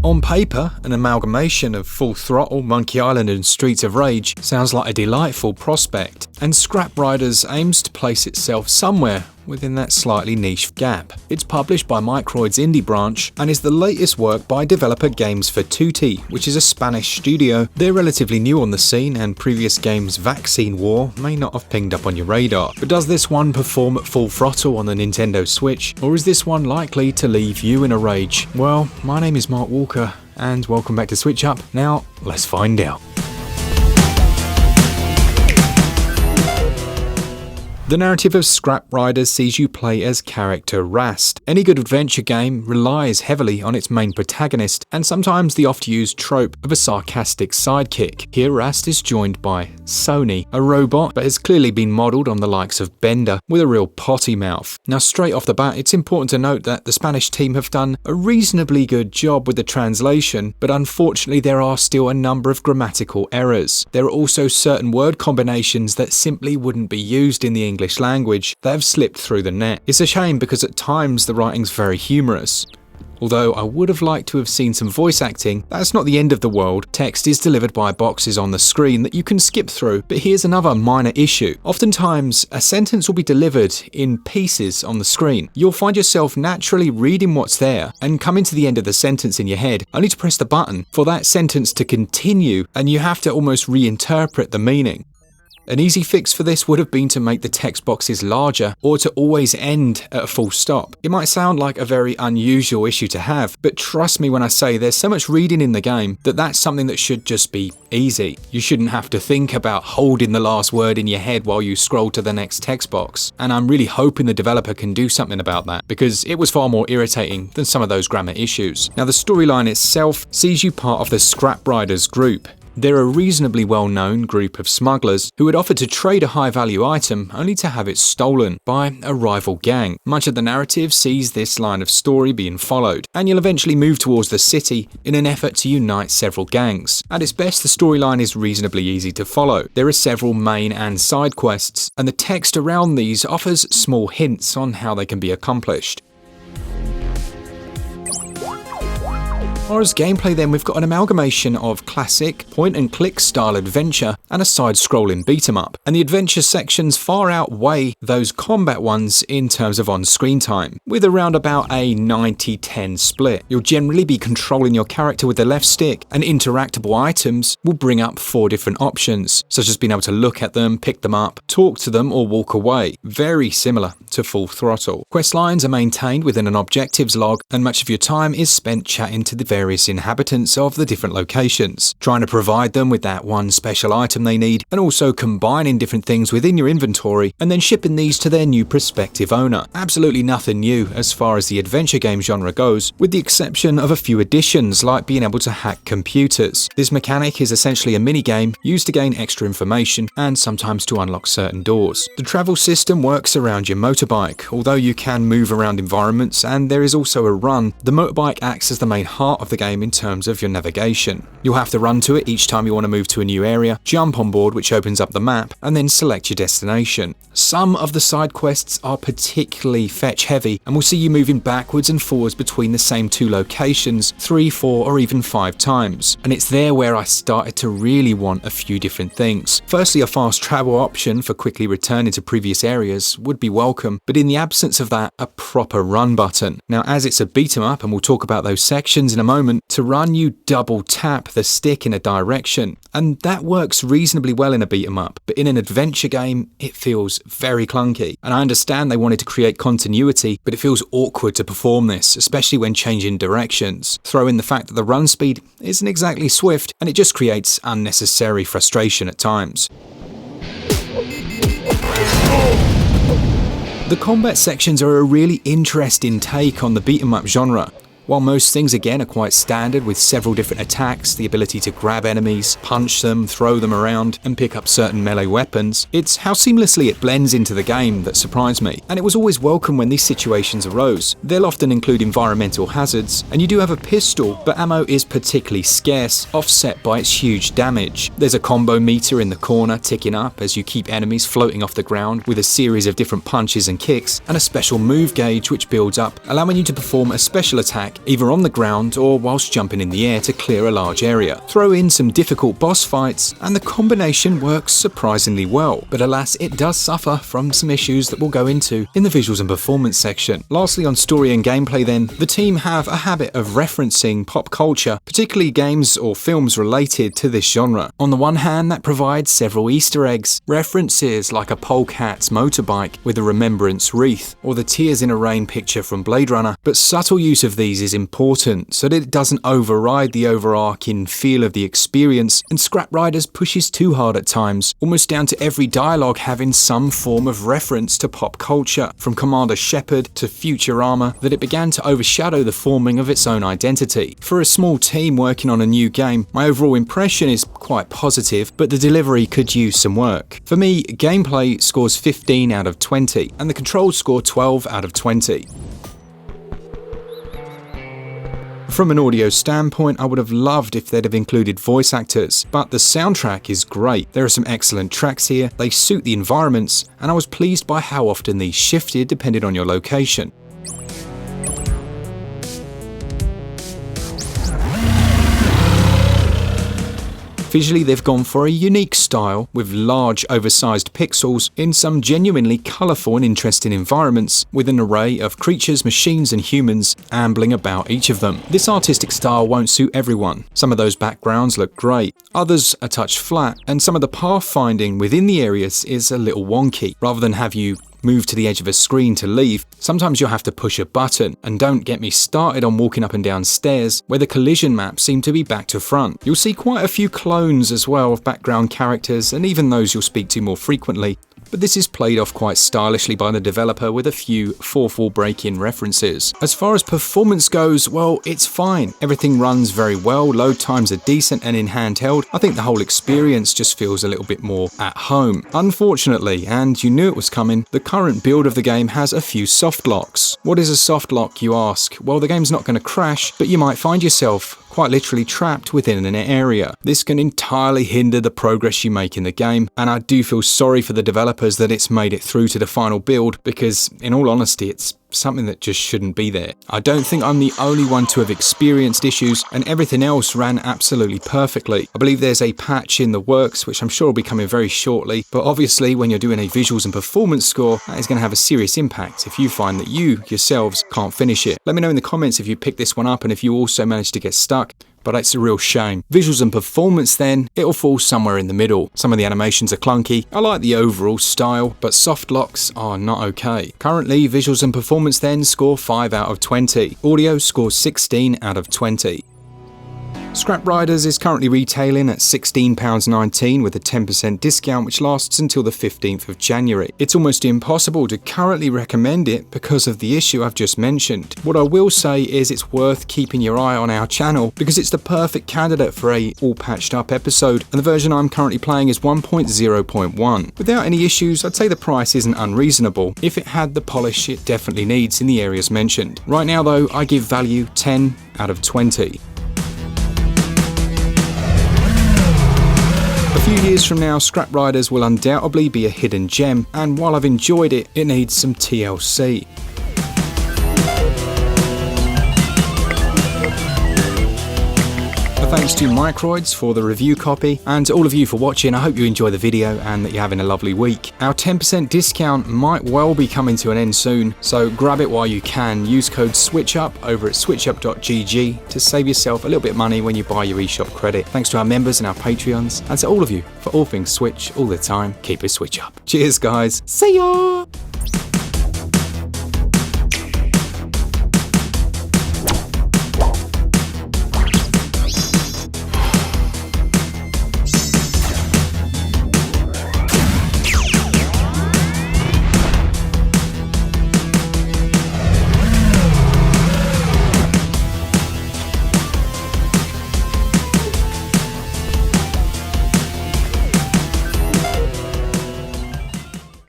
On paper, an amalgamation of Full Throttle, Monkey Island and Streets of Rage sounds like a delightful prospect, and Scrap Riders aims to place itself somewhere within that slightly niche gap. It's published by Microid's indie branch and is the latest work by developer Games for Tutti, which is a Spanish studio. They're relatively new on the scene, and previous games Vaccine War may not have pinged up on your radar. But does this one perform at full throttle on the Nintendo Switch, or is this one likely to leave you in a rage? Well, my name is Mark Walker, and welcome back to SwitchUp. Now, let's find out. The narrative of Scrap Riders sees you play as character Rast. Any good adventure game relies heavily on its main protagonist, and sometimes the oft-used trope of a sarcastic sidekick. Here Rast is joined by Sony, a robot that has clearly been modelled on the likes of Bender, with a real potty mouth. Now straight off the bat, it's important to note that the Spanish team have done a reasonably good job with the translation, but unfortunately there are still a number of grammatical errors. There are also certain word combinations that simply wouldn't be used in the English language that have slipped through the net. It's a shame because at times the writing's very humorous. Although I would have liked to have seen some voice acting, that's not the end of the world. Text is delivered by boxes on the screen that you can skip through, but here's another minor issue. Oftentimes, a sentence will be delivered in pieces on the screen. You'll find yourself naturally reading what's there and coming to the end of the sentence in your head, only to press the button for that sentence to continue, and you have to almost reinterpret the meaning. An easy fix for this would have been to make the text boxes larger or to always end at a full stop. It might sound like a very unusual issue to have, but trust me when I say there's so much reading in the game that that's something that should just be easy. You shouldn't have to think about holding the last word in your head while you scroll to the next text box. And I'm really hoping the developer can do something about that, because it was far more irritating than some of those grammar issues. Now the storyline itself sees you part of the Scrap Riders group. They're a reasonably well-known group of smugglers who had offered to trade a high-value item only to have it stolen by a rival gang. Much of the narrative sees this line of story being followed, and you'll eventually move towards the city in an effort to unite several gangs. At its best, the storyline is reasonably easy to follow. There are several main and side quests, and the text around these offers small hints on how they can be accomplished. As far as gameplay then, we've got an amalgamation of classic point-and-click style adventure and a side-scrolling beat-em-up, and the adventure sections far outweigh those combat ones in terms of on-screen time, with around about a 90-10 split. You'll generally be controlling your character with the left stick, and interactable items will bring up 4 different options, such as being able to look at them, pick them up, talk to them, or walk away. Very similar to Full Throttle. Quest lines are maintained within an objectives log, and much of your time is spent chatting to the various inhabitants of the different locations, trying to provide them with that one special item they need, and also combining different things within your inventory and then shipping these to their new prospective owner. Absolutely nothing new as far as the adventure game genre goes, with the exception of a few additions like being able to hack computers. This mechanic is essentially a mini-game used to gain extra information and sometimes to unlock certain doors. The travel system works around your motorbike. Although you can move around environments and there is also a run, the motorbike acts as the main heart of the game in terms of your navigation. You'll have to run to it each time you want to move to a new area, jump on board which opens up the map, and then select your destination. Some of the side quests are particularly fetch heavy and will see you moving backwards and forwards between the same 2 locations 3, 4 or even 5 times. And it's there where I started to really want a few different things. Firstly, a fast travel option for quickly returning to previous areas would be welcome, but in the absence of that, a proper run button. Now as it's a beat 'em up, and we'll talk about those sections in a moment, to run you double tap the stick in a direction, and that works reasonably well in a beat 'em up, but in an adventure game it feels very clunky. And I understand they wanted to create continuity, but it feels awkward to perform this, especially when changing directions. Throw in the fact that the run speed isn't exactly swift, and it just creates unnecessary frustration at times. The combat sections are a really interesting take on the beat 'em up genre. While most things again are quite standard with several different attacks, the ability to grab enemies, punch them, throw them around, and pick up certain melee weapons, it's how seamlessly it blends into the game that surprised me. And it was always welcome when these situations arose. They'll often include environmental hazards, and you do have a pistol, but ammo is particularly scarce, offset by its huge damage. There's a combo meter in the corner ticking up as you keep enemies floating off the ground with a series of different punches and kicks, and a special move gauge which builds up, allowing you to perform a special attack attack, either on the ground or whilst jumping in the air to clear a large area. Throw in some difficult boss fights and the combination works surprisingly well, but alas it does suffer from some issues that we'll go into in the visuals and performance section. Lastly, on story and gameplay then, the team have a habit of referencing pop culture, particularly games or films related to this genre. On the one hand, that provides several Easter eggs, references like a polecat's motorbike with a remembrance wreath, or the Tears in a Rain picture from Blade Runner, but subtle use of these is important so that it doesn't override the overarching feel of the experience, and Scrap Riders pushes too hard at times, almost down to every dialogue having some form of reference to pop culture, from Commander Shepard to Futurama, that it began to overshadow the forming of its own identity. For a small team working on a new game, my overall impression is quite positive, but the delivery could use some work. For me, gameplay scores 15 out of 20, and the controls score 12 out of 20. From an audio standpoint, I would have loved if they'd have included voice actors, but the soundtrack is great. There are some excellent tracks here, they suit the environments, and I was pleased by how often these shifted depending on your location. Visually, they've gone for a unique style with large oversized pixels in some genuinely colourful and interesting environments with an array of creatures, machines and humans ambling about each of them. This artistic style won't suit everyone. Some of those backgrounds look great, others a touch flat, and some of the pathfinding within the areas is a little wonky. Rather than have you move to the edge of a screen to leave, sometimes you'll have to push a button, and don't get me started on walking up and down stairs where the collision maps seem to be back to front. You'll see quite a few clones as well of background characters and even those you'll speak to more frequently, but this is played off quite stylishly by the developer with a few fourth wall break-in references. As far as performance goes, well, it's fine. Everything runs very well, load times are decent, and in handheld, I think the whole experience just feels a little bit more at home. Unfortunately, and you knew it was coming, the current build of the game has a few soft locks. What is a soft lock, you ask? Well, the game's not going to crash, but you might find yourself quite literally trapped within an area. This can entirely hinder the progress you make in the game, and I do feel sorry for the developers that it's made it through to the final build, because in all honesty it's something that just shouldn't be there. I don't think I'm the only one to have experienced issues, and everything else ran absolutely perfectly. I believe there's a patch in the works which I'm sure will be coming very shortly, but obviously when you're doing a visuals and performance score, that is going to have a serious impact if you find that you yourselves can't finish it. Let me know in the comments if you picked this one up and if you also managed to get stuck. But it's a real shame. Visuals and performance then, it'll fall somewhere in the middle. Some of the animations are clunky, I like the overall style, but soft locks are not okay. Currently, visuals and performance then score 5 out of 20. Audio scores 16 out of 20. Scrap Riders is currently retailing at £16.19 with a 10% discount which lasts until the 15th of January. It's almost impossible to currently recommend it because of the issue I've just mentioned. What I will say is it's worth keeping your eye on our channel because it's the perfect candidate for a all patched up episode, and the version I'm currently playing is 1.0.1. Without any issues, I'd say the price isn't unreasonable. If it had the polish it definitely needs in the areas mentioned. Right now though, I give value 10 out of 20. A few years from now, Scrap Riders will undoubtedly be a hidden gem, and while I've enjoyed it, it needs some TLC. Thanks to Microids for the review copy, and to all of you for watching. I hope you enjoy the video and that you're having a lovely week. Our 10% discount might well be coming to an end soon, so grab it while you can. Use code SwitchUp over at switchup.gg to save yourself a little bit of money when you buy your eShop credit. Thanks to our members and our Patreons, and to all of you for all things Switch all the time. Keep it Switch up. Cheers guys. See ya!